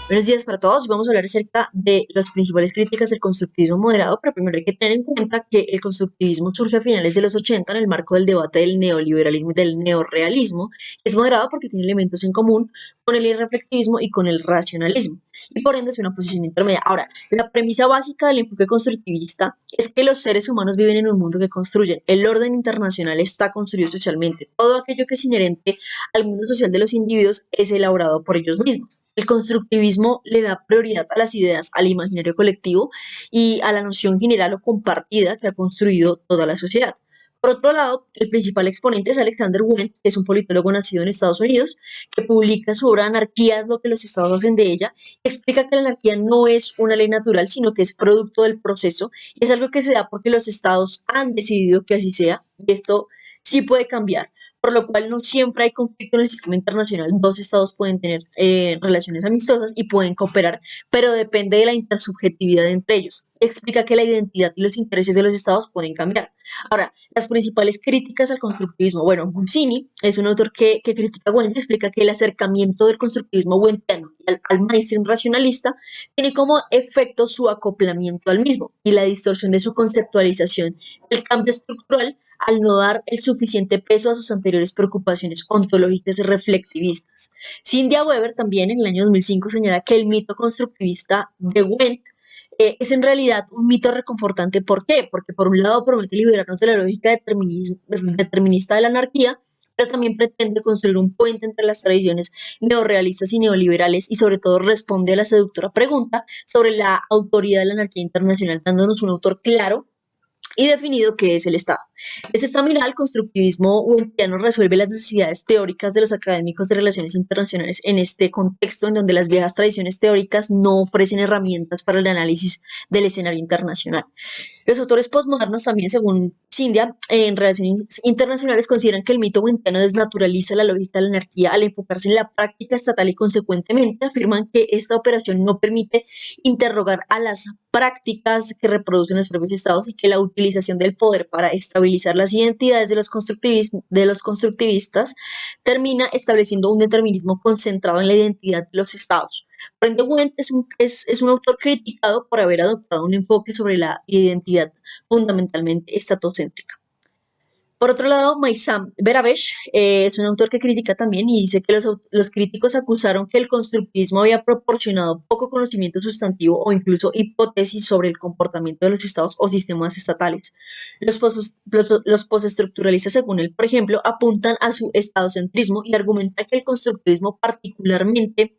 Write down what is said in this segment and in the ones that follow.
Buenos días para todos. Vamos a hablar acerca de las principales críticas del constructivismo moderado, pero primero hay que tener en cuenta que el constructivismo surge a finales de los 80 en el marco del debate del neoliberalismo y del neorrealismo. Es moderado porque tiene elementos en común con el irreflectivismo y con el racionalismo, y por ende es una posición intermedia. Ahora, la premisa básica del enfoque constructivista es que los seres humanos viven en un mundo que construyen. El orden internacional está construido socialmente. Todo aquello que es inherente al mundo social de los individuos es elaborado por ellos mismos. El constructivismo le da prioridad a las ideas, al imaginario colectivo y a la noción general o compartida que ha construido toda la sociedad. Por otro lado, el principal exponente es Alexander Wendt, que es un politólogo nacido en Estados Unidos, que publica su obra Anarquía es lo que los estados hacen de ella. Explica que la anarquía no es una ley natural, sino que es producto del proceso y es algo que se da porque los estados han decidido que así sea, y esto sí puede cambiar, por lo cual no siempre hay conflicto en el sistema internacional. Dos estados pueden tener relaciones amistosas y pueden cooperar, pero depende de la intersubjetividad entre ellos. Explica que la identidad y los intereses de los estados pueden cambiar. Ahora, las principales críticas al constructivismo. Bueno, Guzzini es un autor que critica a Wendt y explica que el acercamiento del constructivismo wendtiano al mainstream racionalista tiene como efecto su acoplamiento al mismo y la distorsión de su conceptualización. El cambio estructural al no dar el suficiente peso a sus anteriores preocupaciones ontológicas y reflectivistas. Cynthia Weber también en el año 2005 señala que el mito constructivista de Wendt es en realidad un mito reconfortante. ¿Por qué? Porque por un lado promete liberarnos de la lógica determinista de la anarquía, pero también pretende construir un puente entre las tradiciones neorrealistas y neoliberales y sobre todo responde a la seductora pregunta sobre la autoridad de la anarquía internacional, dándonos un autor claro y definido que es el Estado. Este estaminal constructivismo wendtiano resuelve las necesidades teóricas de los académicos de relaciones internacionales en este contexto en donde las viejas tradiciones teóricas no ofrecen herramientas para el análisis del escenario internacional. Los autores postmodernos también, según Cynthia, en relaciones internacionales consideran que el mito wendtiano desnaturaliza la lógica de la anarquía al enfocarse en la práctica estatal y consecuentemente afirman que esta operación no permite interrogar a las prácticas que reproducen los propios estados y que la utilización del poder para estabilizar las identidades de los constructivistas termina estableciendo un determinismo concentrado en la identidad de los estados. Brenda Wendt es un autor criticado por haber adoptado un enfoque sobre la identidad fundamentalmente estatocéntrica. Por otro lado, Maysam Beravesh es un autor que critica también y dice que los críticos acusaron que el constructivismo había proporcionado poco conocimiento sustantivo o incluso hipótesis sobre el comportamiento de los estados o sistemas estatales. Los postestructuralistas, según él, por ejemplo, apuntan a su estadocentrismo y argumentan que el constructivismo particularmente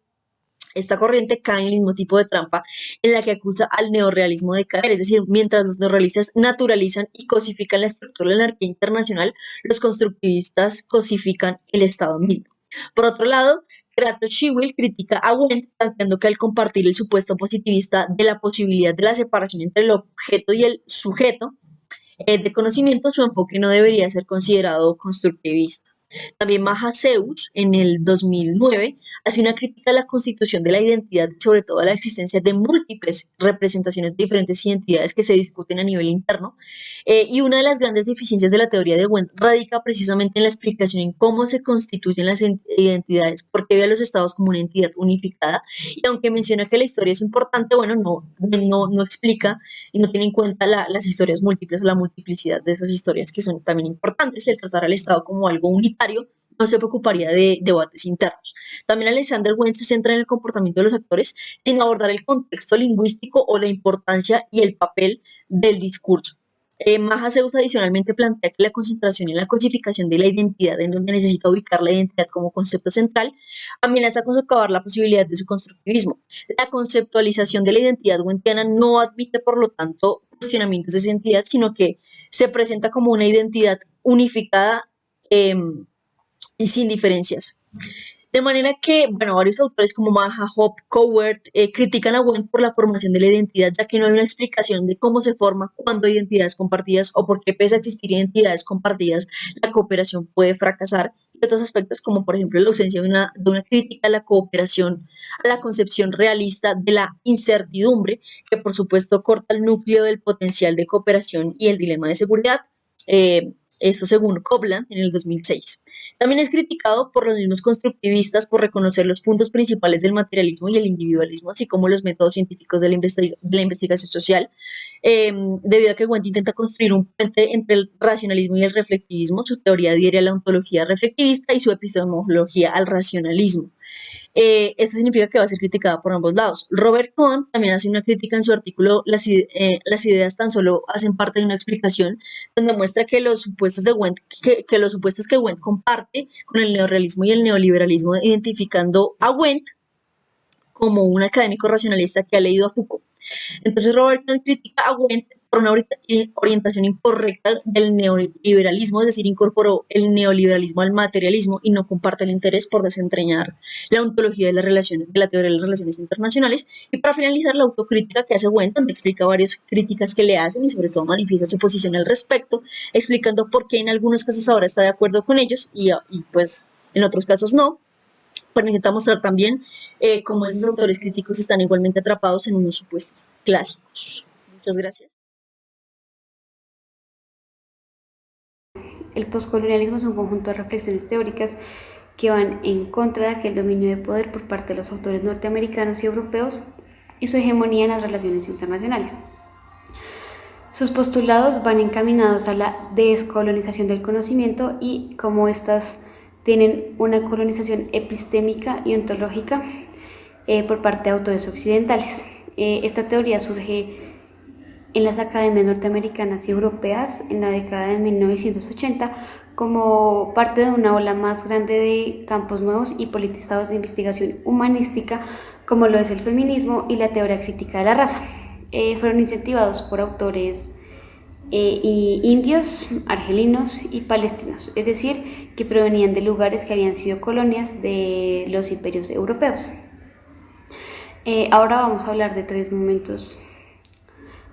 esta corriente cae en el mismo tipo de trampa en la que acusa al neorrealismo de caer, es decir, mientras los neorrealistas naturalizan y cosifican la estructura de la anarquía internacional, los constructivistas cosifican el Estado mismo. Por otro lado, Kratos Shewil critica a Wendt, planteando que al compartir el supuesto positivista de la posibilidad de la separación entre el objeto y el sujeto de conocimiento, su enfoque no debería ser considerado constructivista. También Maja Zeus, en el 2009, hace una crítica a la constitución de la identidad, sobre todo a la existencia de múltiples representaciones de diferentes identidades que se discuten a nivel interno. Y una de las grandes deficiencias de la teoría de Wendt radica precisamente en la explicación en cómo se constituyen las identidades, porque ve a los estados como una entidad unificada. Y aunque menciona que la historia es importante, bueno, no explica y no tiene en cuenta las historias múltiples o la multiplicidad de esas historias que son también importantes, y el tratar al Estado como algo unitario no se preocuparía de debates internos. También Alexander Wendt se centra en el comportamiento de los actores sin abordar el contexto lingüístico o la importancia y el papel del discurso. Maja Zeus adicionalmente plantea que la concentración en la cosificación de la identidad, en donde necesita ubicar la identidad como concepto central, amenaza con socavar la posibilidad de su constructivismo. La conceptualización de la identidad wendtiana no admite, por lo tanto, cuestionamientos de esa identidad, sino que se presenta como una identidad unificada y sin diferencias. De manera que, bueno, varios autores como Maja, Hope, Coward critican a Wendt por la formación de la identidad, ya que no hay una explicación de cómo se forma, cuándo hay identidades compartidas o por qué, pese a existir identidades compartidas, la cooperación puede fracasar. Y otros aspectos, como por ejemplo la ausencia de una crítica a la cooperación, a la concepción realista de la incertidumbre, que por supuesto corta el núcleo del potencial de cooperación y el dilema de seguridad. eso según Copland en el 2006. También es criticado por los mismos constructivistas por reconocer los puntos principales del materialismo y el individualismo, así como los métodos científicos de la investigación social, debido a que Wendt intenta construir un puente entre el racionalismo y el reflectivismo. Su teoría adhiere a la ontología reflectivista y su epistemología al racionalismo. Esto significa que va a ser criticada por ambos lados. Robert Cohn también hace una crítica en su artículo Las ideas tan solo hacen parte de una explicación, donde muestra que los supuestos de Wendt, que los supuestos que Wendt comparte con el neorrealismo y el neoliberalismo, identificando a Wendt como un académico racionalista que ha leído a Foucault. Entonces Robert Cohn critica a Wendt por una orientación incorrecta del neoliberalismo, es decir, incorporó el neoliberalismo al materialismo y no comparte el interés por desentrañar la ontología de las relaciones, de la teoría de las relaciones internacionales. Y para finalizar, la autocrítica que hace Wendt, donde explica varias críticas que le hacen y sobre todo manifiesta su posición al respecto, explicando por qué en algunos casos ahora está de acuerdo con ellos y pues en otros casos no. Pero intenta mostrar también cómo esos autores críticos están igualmente atrapados en unos supuestos clásicos. Muchas gracias. El poscolonialismo es un conjunto de reflexiones teóricas que van en contra de aquel dominio de poder por parte de los autores norteamericanos y europeos y su hegemonía en las relaciones internacionales. Sus postulados van encaminados a la descolonización del conocimiento y como estas tienen una colonización epistémica y ontológica por parte de autores occidentales. Esta teoría surge en las academias norteamericanas y europeas en la década de 1980 como parte de una ola más grande de campos nuevos y politizados de investigación humanística como lo es el feminismo y la teoría crítica de la raza. Fueron incentivados por autores indios, argelinos y palestinos, es decir, que provenían de lugares que habían sido colonias de los imperios europeos. Ahora vamos a hablar de tres momentos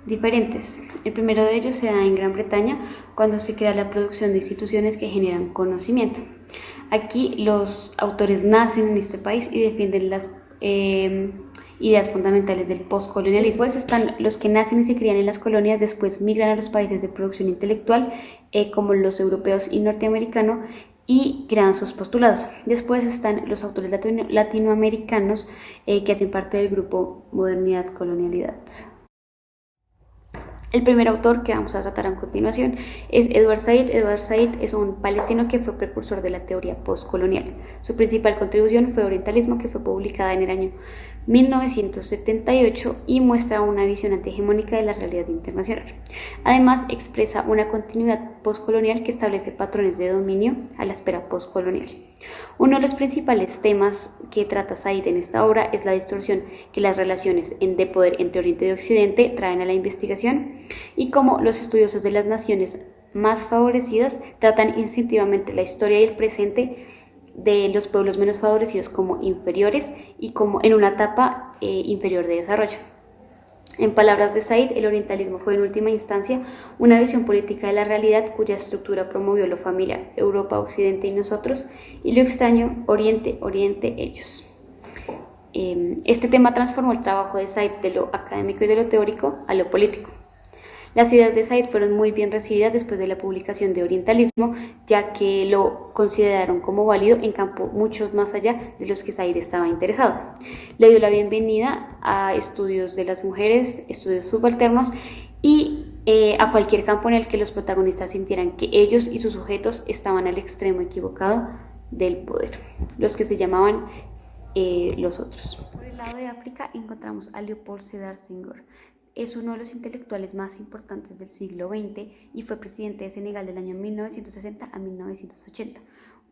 diferentes. El primero de ellos se da en Gran Bretaña cuando se crea la producción de instituciones que generan conocimiento. Aquí los autores nacen en este país y defienden las ideas fundamentales del postcolonialismo. Después están los que nacen y se crían en las colonias, después migran a los países de producción intelectual como los europeos y norteamericanos y crean sus postulados. Después están los autores latinoamericanos que hacen parte del grupo Modernidad-Colonialidad. El primer autor que vamos a tratar a continuación es Edward Said. Edward Said es un palestino que fue precursor de la teoría postcolonial. Su principal contribución fue Orientalismo, que fue publicada en el año 1978 y muestra una visión antihegemónica de la realidad internacional. Además, expresa una continuidad postcolonial que establece patrones de dominio a la espera postcolonial. Uno de los principales temas que trata Said en esta obra es la distorsión que las relaciones de poder entre Oriente y Occidente traen a la investigación y cómo los estudiosos de las naciones más favorecidas tratan instintivamente la historia y el presente de los pueblos menos favorecidos como inferiores y como en una etapa inferior de desarrollo. En palabras de Said, el orientalismo fue en última instancia una visión política de la realidad cuya estructura promovió lo familiar, Europa, Occidente y nosotros, y lo extraño, Oriente, Oriente, ellos. Este tema transformó el trabajo de Said de lo académico y de lo teórico a lo político. Las ideas de Said fueron muy bien recibidas después de la publicación de Orientalismo, ya que lo consideraron como válido en campos mucho más allá de los que Said estaba interesado. Le dio la bienvenida a estudios de las mujeres, estudios subalternos y a cualquier campo en el que los protagonistas sintieran que ellos y sus sujetos estaban al extremo equivocado del poder, los que se llamaban los otros. Por el lado de África encontramos a Leopold Sédar Senghor. Es uno de los intelectuales más importantes del siglo XX y fue presidente de Senegal del año 1960 a 1980.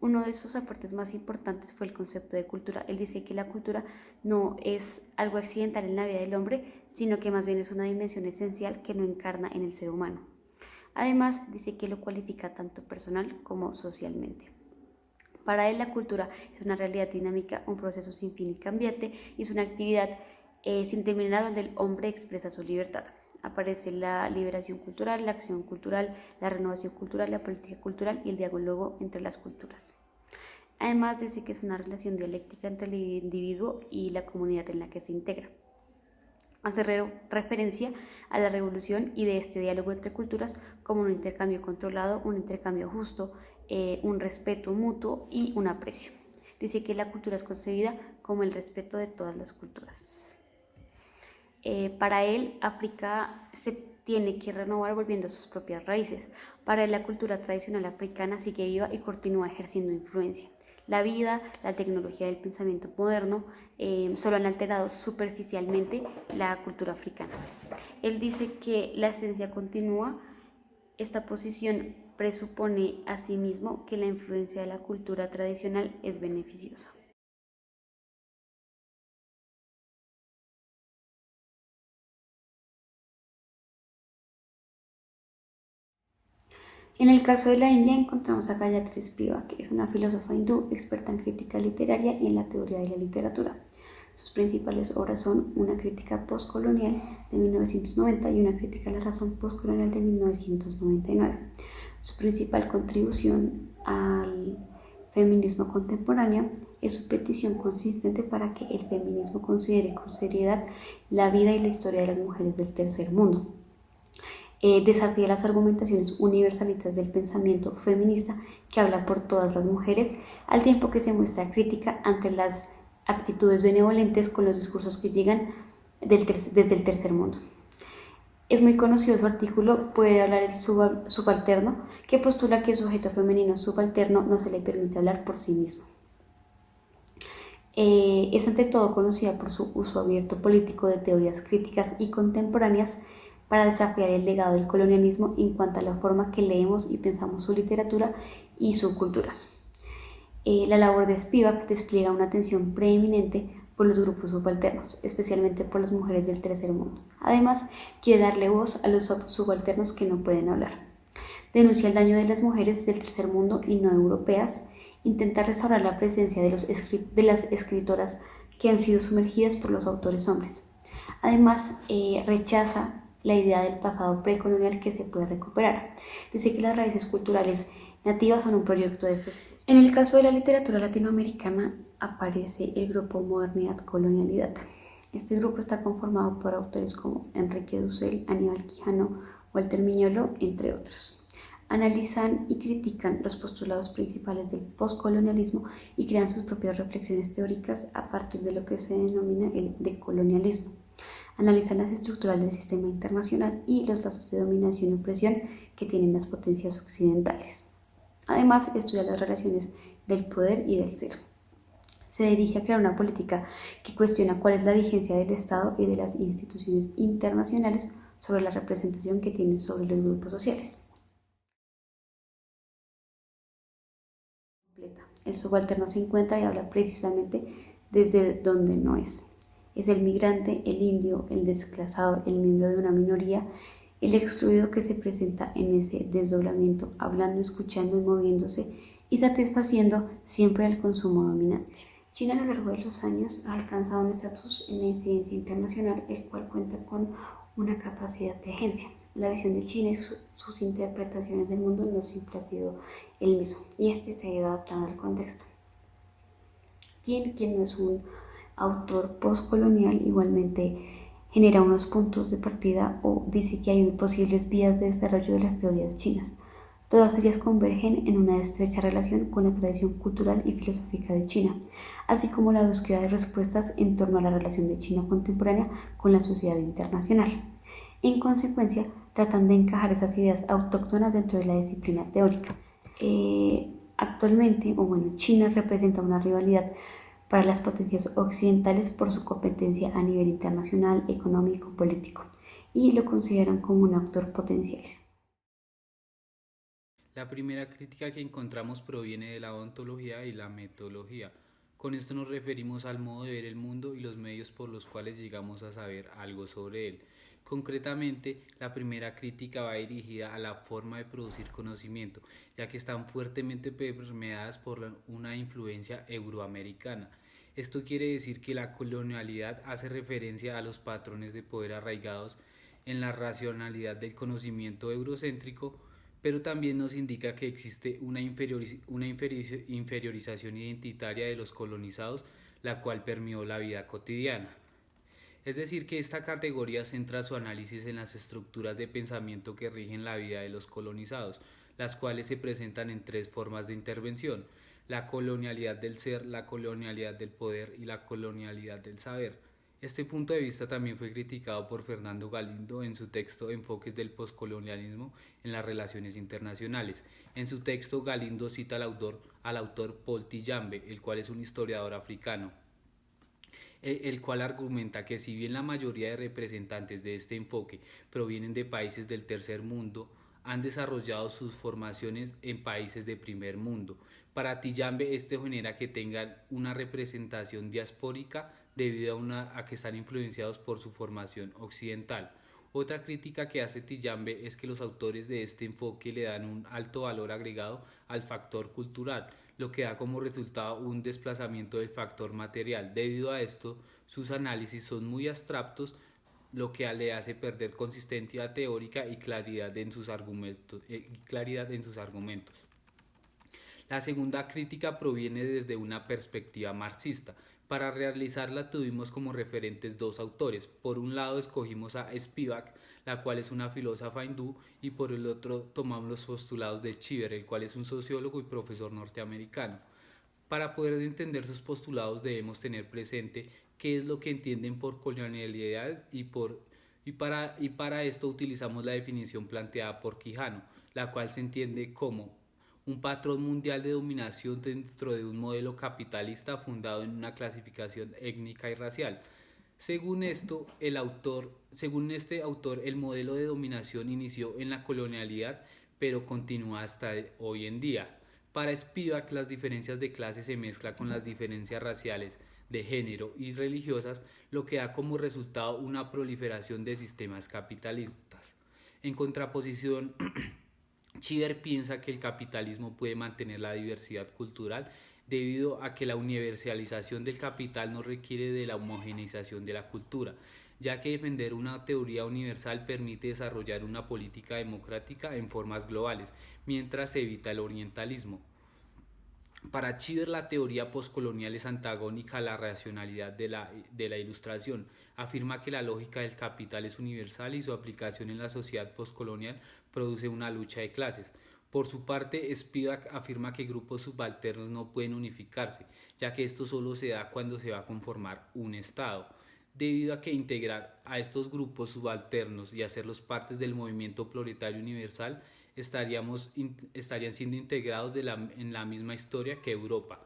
Uno de sus aportes más importantes fue el concepto de cultura. Él dice que la cultura no es algo accidental en la vida del hombre, sino que más bien es una dimensión esencial que lo encarna en el ser humano. Además, dice que lo cualifica tanto personal como socialmente. Para él, la cultura es una realidad dinámica, un proceso sin fin y cambiante, y es una actividad sin terminar donde el hombre expresa su libertad. Aparece la liberación cultural, la acción cultural, la renovación cultural, la política cultural y el diálogo entre las culturas. Además, dice que es una relación dialéctica entre el individuo y la comunidad en la que se integra. Hace referencia a la revolución y de este diálogo entre culturas como un intercambio controlado, un intercambio justo, un respeto mutuo y un aprecio. Dice que la cultura es concebida como el respeto de todas las culturas. Para él, África se tiene que renovar volviendo a sus propias raíces. Para él, la cultura tradicional africana sigue viva y continúa ejerciendo influencia. La vida, la tecnología del pensamiento moderno solo han alterado superficialmente la cultura africana. Él dice que la esencia continúa. Esta posición presupone asimismo que la influencia de la cultura tradicional es beneficiosa. En el caso de la India encontramos a Gayatri Spivak, que es una filósofa hindú experta en crítica literaria y en la teoría de la literatura. Sus principales obras son Una crítica postcolonial de 1990 y Una crítica a la razón postcolonial de 1999. Su principal contribución al feminismo contemporáneo es su petición consistente para que el feminismo considere con seriedad la vida y la historia de las mujeres del tercer mundo. Desafía las argumentaciones universalistas del pensamiento feminista que habla por todas las mujeres, al tiempo que se muestra crítica ante las actitudes benevolentes con los discursos que llegan desde el tercer mundo. Es muy conocido su artículo Puede hablar el subalterno, que postula que el sujeto femenino subalterno no se le permite hablar por sí mismo. Es ante todo conocida por su uso abierto político de teorías críticas y contemporáneas para desafiar el legado del colonialismo en cuanto a la forma que leemos y pensamos su literatura y su cultura. La labor de Spivak despliega una atención preeminente por los grupos subalternos, especialmente por las mujeres del tercer mundo. Además, quiere darle voz a los subalternos que no pueden hablar. Denuncia el daño de las mujeres del tercer mundo y no europeas, intenta restaurar la presencia de las escritoras que han sido sumergidas por los autores hombres. Además, rechaza la idea del pasado precolonial que se puede recuperar. Dice que las raíces culturales nativas son un proyecto de... En el caso de la literatura latinoamericana aparece el grupo Modernidad Colonialidad. Este grupo está conformado por autores como Enrique Dussel, Aníbal Quijano, Walter Miñolo, entre otros. Analizan y critican los postulados principales del postcolonialismo y crean sus propias reflexiones teóricas a partir de lo que se denomina el decolonialismo. Analizan las estructuras del sistema internacional y los lazos de dominación y opresión que tienen las potencias occidentales. Además, estudia las relaciones del poder y del ser. Se dirige a crear una política que cuestiona cuál es la vigencia del Estado y de las instituciones internacionales sobre la representación que tienen sobre los grupos sociales. El subalterno se encuentra y habla precisamente desde donde no es. Es el migrante, el indio, el desclasado, el miembro de una minoría, el excluido que se presenta en ese desdoblamiento, hablando, escuchando y moviéndose y satisfaciendo siempre el consumo dominante. China a lo largo de los años ha alcanzado un estatus en la incidencia internacional, el cual cuenta con una capacidad de agencia. La visión de China y sus interpretaciones del mundo no siempre ha sido el mismo, y este se ha ido adaptando al contexto. Quien no es un autor postcolonial igualmente genera unos puntos de partida o dice que hay posibles vías de desarrollo de las teorías chinas. Todas ellas convergen en una estrecha relación con la tradición cultural y filosófica de China, así como la búsqueda de respuestas en torno a la relación de China contemporánea con la sociedad internacional. En consecuencia, tratan de encajar esas ideas autóctonas dentro de la disciplina teórica. Actualmente, China representa una rivalidad para las potencias occidentales por su competencia a nivel internacional, económico, político, y lo consideran como un actor potencial. La primera crítica que encontramos proviene de la ontología y la metodología. Con esto nos referimos al modo de ver el mundo y los medios por los cuales llegamos a saber algo sobre él. Concretamente, la primera crítica va dirigida a la forma de producir conocimiento, ya que están fuertemente permeadas por una influencia euroamericana. Esto quiere decir que la colonialidad hace referencia a los patrones de poder arraigados en la racionalidad del conocimiento eurocéntrico, pero también nos indica que existe una inferiorización identitaria de los colonizados, la cual permeó la vida cotidiana. Es decir, que esta categoría centra su análisis en las estructuras de pensamiento que rigen la vida de los colonizados, las cuales se presentan en tres formas de intervención: la colonialidad del ser, la colonialidad del poder y la colonialidad del saber. Este punto de vista también fue criticado por Fernando Galindo en su texto Enfoques del poscolonialismo en las relaciones internacionales. En su texto, Galindo cita al autor Paul Tillambe, el cual es un historiador africano, el cual argumenta que si bien la mayoría de representantes de este enfoque provienen de países del tercer mundo, han desarrollado sus formaciones en países de primer mundo. Para Tillambe esto genera que tengan una representación diaspórica debido a que están influenciados por su formación occidental. Otra crítica que hace Tillambe es que los autores de este enfoque le dan un alto valor agregado al factor cultural, lo que da como resultado un desplazamiento del factor material. Debido a esto, sus análisis son muy abstractos, lo que le hace perder consistencia teórica y claridad en sus argumentos. La segunda crítica proviene desde una perspectiva marxista. Para realizarla tuvimos como referentes dos autores. Por un lado escogimos a Spivak, la cual es una filósofa hindú, y por el otro tomamos los postulados de Cheever, el cual es un sociólogo y profesor norteamericano. Para poder entender sus postulados debemos tener presente qué es lo que entienden por colonialidad y para esto utilizamos la definición planteada por Quijano, la cual se entiende como un patrón mundial de dominación dentro de un modelo capitalista fundado en una clasificación étnica y racial. Según este autor, el modelo de dominación inició en la colonialidad, pero continúa hasta hoy en día. Para Spivak, las diferencias de clase se mezclan con las diferencias raciales, de género y religiosas, lo que da como resultado una proliferación de sistemas capitalistas. En contraposición, Cheever piensa que el capitalismo puede mantener la diversidad cultural debido a que la universalización del capital no requiere de la homogeneización de la cultura, ya que defender una teoría universal permite desarrollar una política democrática en formas globales, mientras se evita el orientalismo. Para Cheever, la teoría postcolonial es antagónica a la racionalidad de la Ilustración. Afirma que la lógica del capital es universal y su aplicación en la sociedad postcolonial produce una lucha de clases. Por su parte, Spivak afirma que grupos subalternos no pueden unificarse, ya que esto solo se da cuando se va a conformar un Estado, debido a que integrar a estos grupos subalternos y hacerlos partes del movimiento proletario universal estarían siendo integrados en la misma historia que Europa.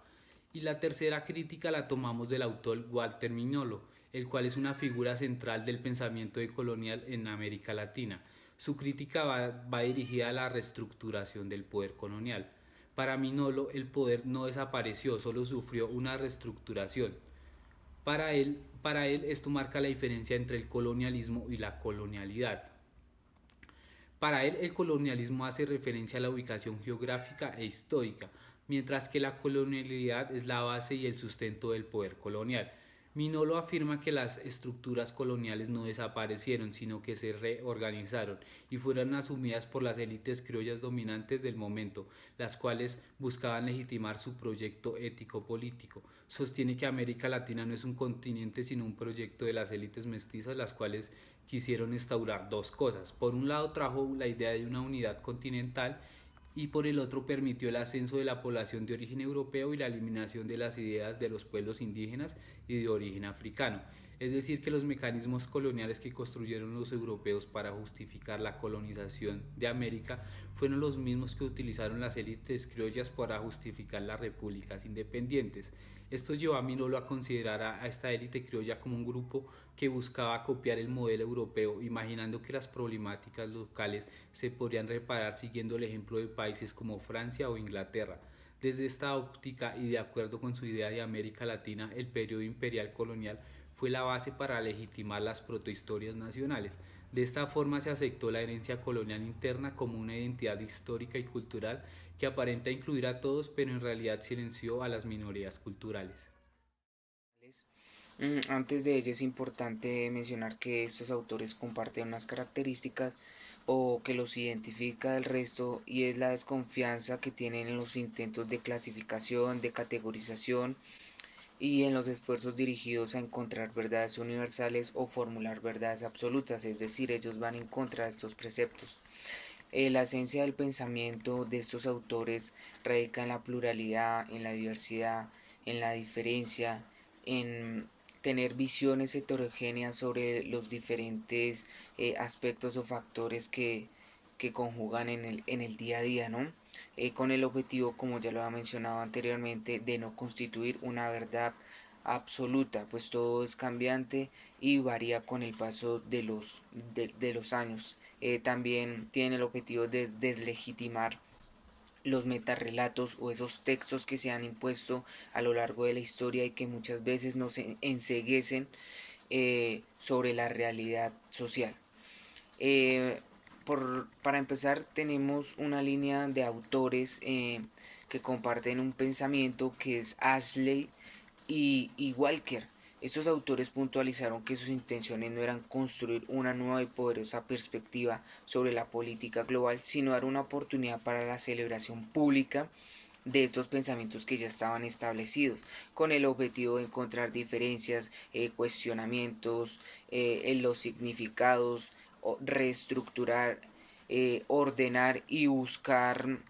Y la tercera crítica la tomamos del autor Walter Mignolo, el cual es una figura central del pensamiento decolonial en América Latina. Su crítica va dirigida a la reestructuración del poder colonial. Para Mignolo, el poder no desapareció, solo sufrió una reestructuración. Para él esto marca la diferencia entre el colonialismo y la colonialidad. Para él, el colonialismo hace referencia a la ubicación geográfica e histórica, mientras que la colonialidad es la base y el sustento del poder colonial. Minolo afirma que las estructuras coloniales no desaparecieron, sino que se reorganizaron y fueron asumidas por las élites criollas dominantes del momento, las cuales buscaban legitimar su proyecto ético-político. Sostiene que América Latina no es un continente, sino un proyecto de las élites mestizas, las cuales quisieron instaurar dos cosas. Por un lado, trajo la idea de una unidad continental, y por el otro permitió el ascenso de la población de origen europeo y la eliminación de las ideas de los pueblos indígenas y de origen africano. Es decir, que los mecanismos coloniales que construyeron los europeos para justificar la colonización de América fueron los mismos que utilizaron las élites criollas para justificar las repúblicas independientes. Esto llevó a Minolo a considerar a esta élite criolla como un grupo que buscaba copiar el modelo europeo, imaginando que las problemáticas locales se podrían reparar siguiendo el ejemplo de países como Francia o Inglaterra. Desde esta óptica y de acuerdo con su idea de América Latina, el periodo imperial colonial fue la base para legitimar las protohistorias nacionales. De esta forma se aceptó la herencia colonial interna como una identidad histórica y cultural que aparenta incluir a todos, pero en realidad silenció a las minorías culturales. Antes de ello es importante mencionar que estos autores comparten unas características o que los identifica del resto, y es la desconfianza que tienen en los intentos de clasificación, de categorización y en los esfuerzos dirigidos a encontrar verdades universales o formular verdades absolutas, es decir, ellos van en contra de estos preceptos. La esencia del pensamiento de estos autores radica en la pluralidad, en la diversidad, en la diferencia, en tener visiones heterogéneas sobre los diferentes aspectos o factores que conjugan en el día a día, ¿no? Con el objetivo, como ya lo había mencionado anteriormente, de no constituir una verdad absoluta, pues todo es cambiante y varía con el paso de los años. También tiene el objetivo de deslegitimar los metarrelatos o esos textos que se han impuesto a lo largo de la historia y que muchas veces nos enceguecen sobre la realidad social. Eh, para empezar, tenemos una línea de autores que comparten un pensamiento, que es Ashley y Walker. Estos autores puntualizaron que sus intenciones no eran construir una nueva y poderosa perspectiva sobre la política global, sino dar una oportunidad para la celebración pública de estos pensamientos que ya estaban establecidos, con el objetivo de encontrar diferencias, cuestionamientos en los significados, reestructurar, ordenar y buscar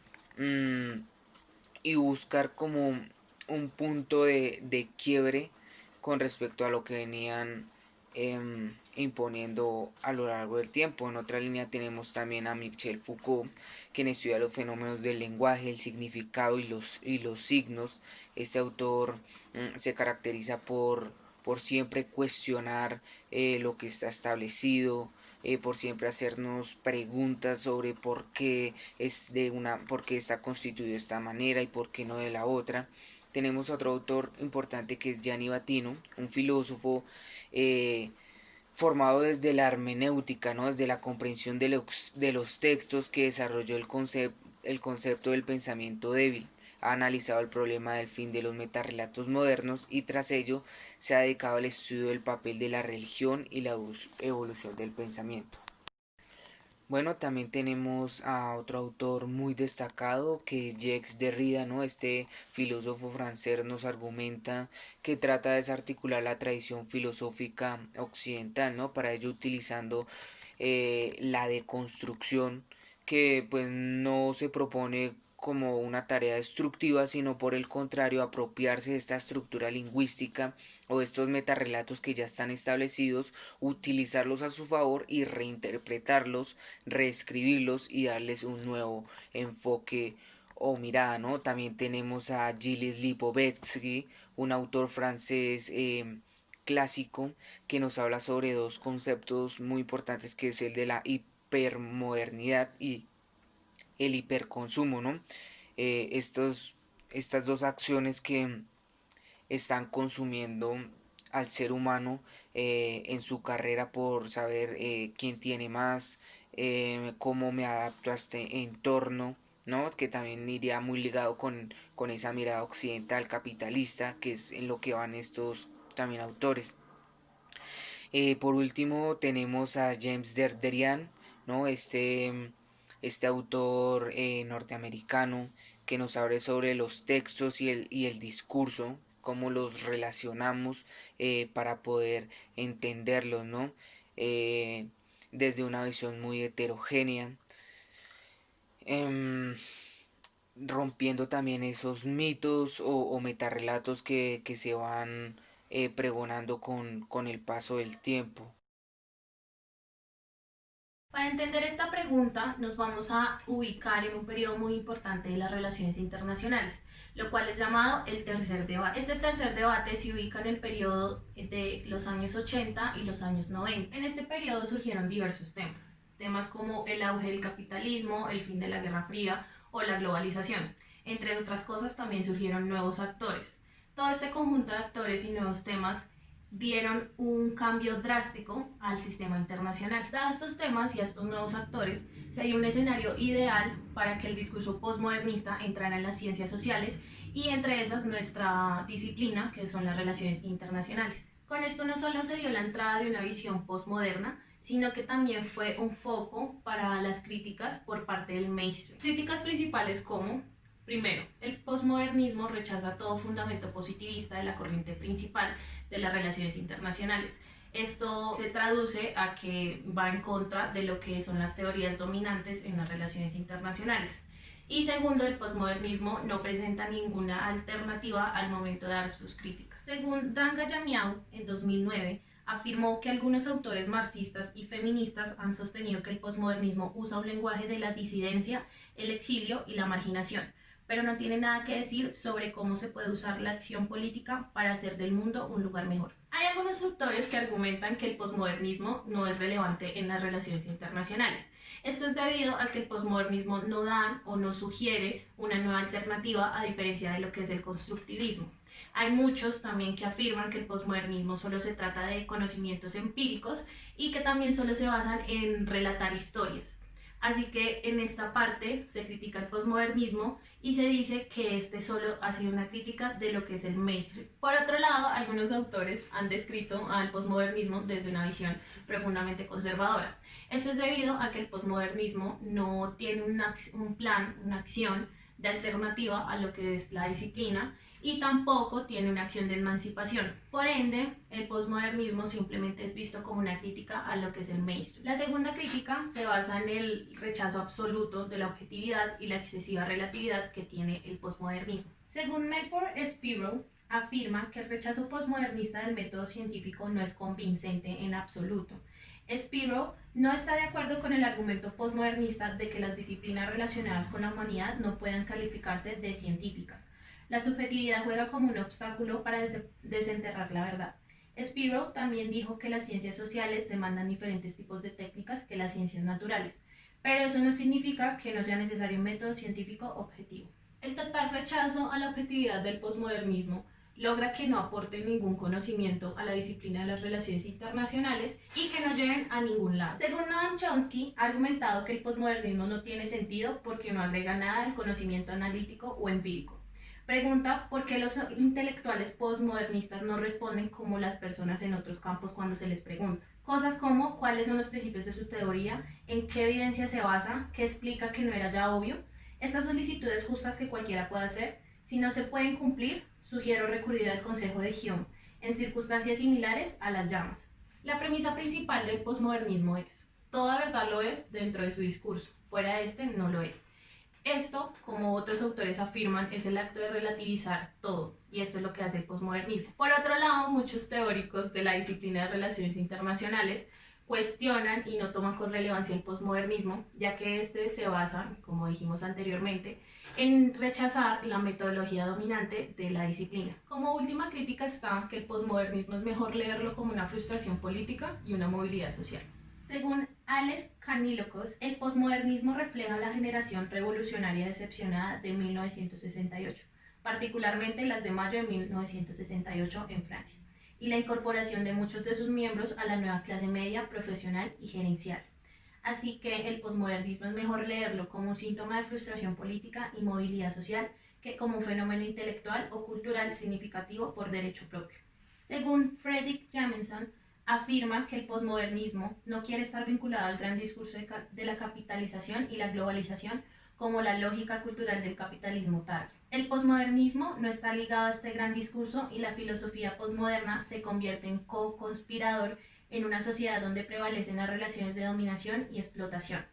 como un punto de quiebre con respecto a lo que venían imponiendo a lo largo del tiempo. En otra línea tenemos también a Michel Foucault, quien estudia los fenómenos del lenguaje, el significado y los signos. Este autor se caracteriza por siempre cuestionar lo que está establecido, por siempre hacernos preguntas sobre por qué está constituido de esta manera y por qué no de la otra. Tenemos otro autor importante que es Gianni Battino, un filósofo eh, formado desde la hermenéutica, ¿no? Desde la comprensión de los textos, que desarrolló el concepto del pensamiento débil. Ha analizado el problema del fin de los metarrelatos modernos y tras ello se ha dedicado al estudio del papel de la religión y la evolución del pensamiento. Bueno, también tenemos a otro autor muy destacado que es Jacques Derrida, ¿no? Este filósofo francés nos argumenta que trata de desarticular la tradición filosófica occidental, ¿no? Para ello utilizando la deconstrucción, que pues no se propone como una tarea destructiva, sino por el contrario apropiarse de esta estructura lingüística o de estos metarrelatos que ya están establecidos, utilizarlos a su favor y reinterpretarlos, reescribirlos y darles un nuevo enfoque o mirada, ¿no? También tenemos a Gilles Lipovetsky, un autor francés clásico que nos habla sobre dos conceptos muy importantes, que es el de la hipermodernidad y el hiperconsumo, ¿no? Estas dos acciones que están consumiendo al ser humano en su carrera por saber quién tiene más, cómo me adapto a este entorno, ¿no? Que también iría muy ligado con esa mirada occidental capitalista, que es en lo que van estos también autores. Por último tenemos a James Derderian, ¿no? Este autor norteamericano que nos habla sobre los textos y el discurso, cómo los relacionamos para poder entenderlos, ¿no? Eh, Desde una visión muy heterogénea, em, rompiendo también esos mitos o metarrelatos que se van pregonando con el paso del tiempo. Para entender esta pregunta, nos vamos a ubicar en un periodo muy importante de las relaciones internacionales, lo cual es llamado el tercer debate. Este tercer debate se ubica en el periodo de los años 80 y los años 90. En este periodo surgieron diversos temas como el auge del capitalismo, el fin de la Guerra Fría o la globalización. Entre otras cosas, también surgieron nuevos actores. Todo este conjunto de actores y nuevos temas dieron un cambio drástico al sistema internacional. Dados estos temas y a estos nuevos actores, se dio un escenario ideal para que el discurso postmodernista entrara en las ciencias sociales y entre esas nuestra disciplina, que son las relaciones internacionales. Con esto no solo se dio la entrada de una visión postmoderna, sino que también fue un foco para las críticas por parte del mainstream. Críticas principales como Primero, el posmodernismo rechaza todo fundamento positivista de la corriente principal de las relaciones internacionales. Esto se traduce a que va en contra de lo que son las teorías dominantes en las relaciones internacionales. Y segundo, el posmodernismo no presenta ninguna alternativa al momento de dar sus críticas. Según Danga Yamiau, en 2009, afirmó que algunos autores marxistas y feministas han sostenido que el posmodernismo usa un lenguaje de la disidencia, el exilio y la marginación, pero no tiene nada que decir sobre cómo se puede usar la acción política para hacer del mundo un lugar mejor. Hay algunos autores que argumentan que el posmodernismo no es relevante en las relaciones internacionales. Esto es debido a que el posmodernismo no da o no sugiere una nueva alternativa a diferencia de lo que es el constructivismo. Hay muchos también que afirman que el posmodernismo solo se trata de conocimientos empíricos y que también solo se basan en relatar historias. Así que en esta parte se critica el posmodernismo y se dice que este solo ha sido una crítica de lo que es el mainstream. Por otro lado, algunos autores han descrito al posmodernismo desde una visión profundamente conservadora. Esto es debido a que el posmodernismo no tiene un plan, una acción de alternativa a lo que es la disciplina y tampoco tiene una acción de emancipación. Por ende, el posmodernismo simplemente es visto como una crítica a lo que es el mainstream. La segunda crítica se basa en el rechazo absoluto de la objetividad y la excesiva relatividad que tiene el posmodernismo. Según Melbourne Spiro, afirma que el rechazo posmodernista del método científico no es convincente en absoluto. Spiro no está de acuerdo con el argumento posmodernista de que las disciplinas relacionadas con la humanidad no puedan calificarse de científicas. La subjetividad juega como un obstáculo para desenterrar la verdad. Spiro también dijo que las ciencias sociales demandan diferentes tipos de técnicas que las ciencias naturales, pero eso no significa que no sea necesario un método científico objetivo. El total rechazo a la objetividad del posmodernismo logra que no aporten ningún conocimiento a la disciplina de las relaciones internacionales y que no lleven a ningún lado. Según Noam Chomsky, ha argumentado que el posmodernismo no tiene sentido porque no agrega nada al conocimiento analítico o empírico. Pregunta por qué los intelectuales posmodernistas no responden como las personas en otros campos cuando se les pregunta. Cosas como cuáles son los principios de su teoría, en qué evidencia se basa, qué explica que no era ya obvio. Estas solicitudes justas que cualquiera puede hacer, si no se pueden cumplir, sugiero recurrir al consejo de Hume, en circunstancias similares a las llamas. La premisa principal del posmodernismo es: toda verdad lo es dentro de su discurso, fuera de este no lo es. Esto, como otros autores afirman, es el acto de relativizar todo, y esto es lo que hace el posmodernismo. Por otro lado, muchos teóricos de la disciplina de relaciones internacionales cuestionan y no toman con relevancia el posmodernismo, ya que este se basa, como dijimos anteriormente, en rechazar la metodología dominante de la disciplina. Como última crítica está que el posmodernismo es mejor leerlo como una frustración política y una movilidad social. Según Alex Kanilokos, el posmodernismo refleja la generación revolucionaria decepcionada de 1968, particularmente las de mayo de 1968 en Francia, y la incorporación de muchos de sus miembros a la nueva clase media, profesional y gerencial. Así que el posmodernismo es mejor leerlo como un síntoma de frustración política y movilidad social que como un fenómeno intelectual o cultural significativo por derecho propio. Según Fredrik Jameson, afirma que el posmodernismo no quiere estar vinculado al gran discurso de la capitalización y la globalización como la lógica cultural del capitalismo tardío. El posmodernismo no está ligado a este gran discurso y la filosofía posmoderna se convierte en co-conspirador en una sociedad donde prevalecen las relaciones de dominación y explotación.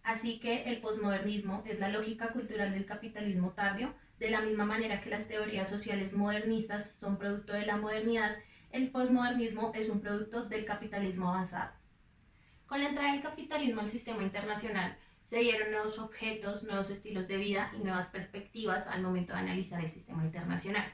Así que el posmodernismo es la lógica cultural del capitalismo tardío, de la misma manera que las teorías sociales modernistas son producto de la modernidad. El posmodernismo es un producto del capitalismo avanzado. Con la entrada del capitalismo al sistema internacional, se dieron nuevos objetos, nuevos estilos de vida y nuevas perspectivas al momento de analizar el sistema internacional.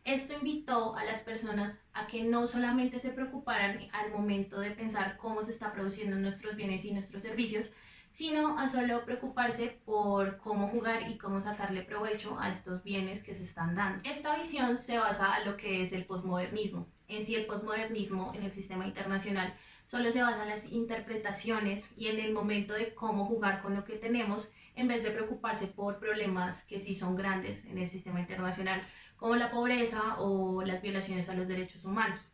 Esto invitó a las personas a que no solamente se preocuparan al momento de pensar cómo se está produciendo nuestros bienes y nuestros servicios, sino a solo preocuparse por cómo jugar y cómo sacarle provecho a estos bienes que se están dando. Esta visión se basa en lo que es el posmodernismo. En sí, el posmodernismo en el sistema internacional solo se basa en las interpretaciones y en el momento de cómo jugar con lo que tenemos, en vez de preocuparse por problemas que sí son grandes en el sistema internacional, como la pobreza o las violaciones a los derechos humanos.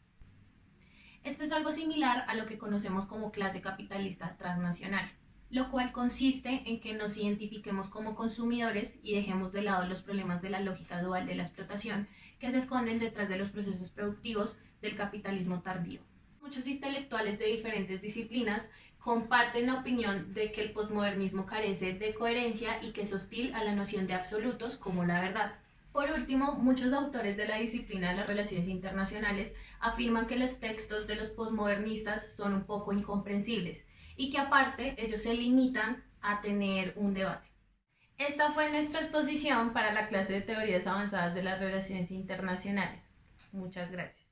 Esto es algo similar a lo que conocemos como clase capitalista transnacional. lo cual consiste en que nos identifiquemos como consumidores y dejemos de lado los problemas de la lógica dual de la explotación que se esconden detrás de los procesos productivos del capitalismo tardío. Muchos intelectuales de diferentes disciplinas comparten la opinión de que el posmodernismo carece de coherencia y que es hostil a la noción de absolutos como la verdad. Por último, muchos autores de la disciplina de las relaciones internacionales afirman que los textos de los posmodernistas son un poco incomprensibles y que aparte ellos se limitan a tener un debate. Esta fue nuestra exposición para la clase de teorías avanzadas de las relaciones internacionales. Muchas gracias.